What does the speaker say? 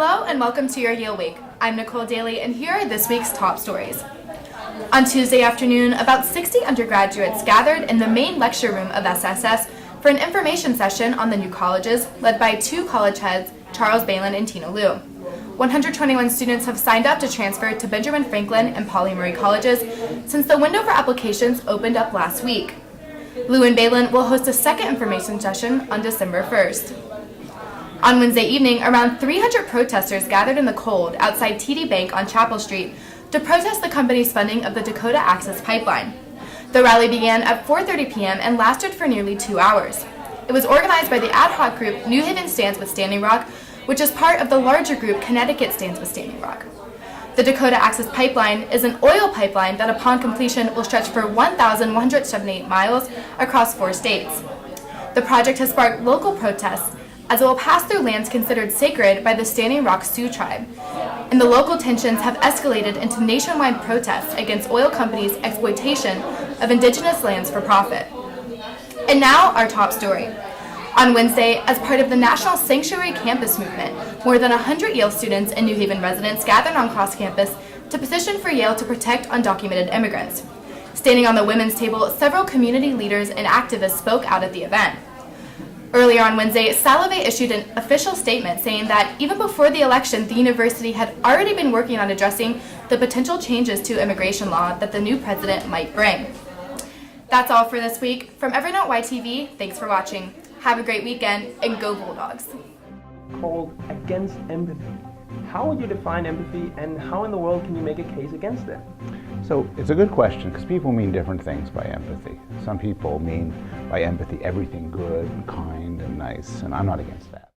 Hello and welcome to your Yale Week. I'm Nicole Daly and here are this week's top stories. On Tuesday afternoon, about 60 undergraduates gathered in the main lecture room of SSS for an information session on the new colleges led by two college heads, Charles Balin and Tina Liu. 121 students have signed up to transfer to Benjamin Franklin and Pauli Murray colleges since the window for applications opened up last week. Liu and Balin will host a second information session on December 1st. On Wednesday evening, around 300 protesters gathered in the cold outside TD Bank on Chapel Street to protest the company's funding of the Dakota Access Pipeline. The rally began at 4:30 p.m. and lasted for nearly 2 hours. It was organized by the ad hoc group New Haven Stands with Standing Rock, which is part of the larger group Connecticut Stands with Standing Rock. The Dakota Access Pipeline is an oil pipeline that upon completion will stretch for 1,178 miles across 4 states. The project has sparked local protests as it will pass through lands considered sacred by the Standing Rock Sioux tribe, and the local tensions have escalated into nationwide protests against oil companies' exploitation of indigenous lands for profit. And now, our top story. On Wednesday, as part of the National Sanctuary Campus movement, more than 100 Yale students and New Haven residents gathered on cross campus to petition for Yale to protect undocumented immigrants. Standing on the women's table, several community leaders and activists spoke out at the event. Earlier on Wednesday, Salve issued an official statement saying that even before the election, the university had already been working on addressing the potential changes to immigration law that the new president might bring. That's all for this week. From Evernote YTV, thanks for watching. Have a great weekend, and go Bulldogs. Called against empathy. How would you define empathy, and how in the world can you make a case against it? So it's a good question because people mean different things by empathy. Some people mean by empathy everything good and kind and nice, and I'm not against that.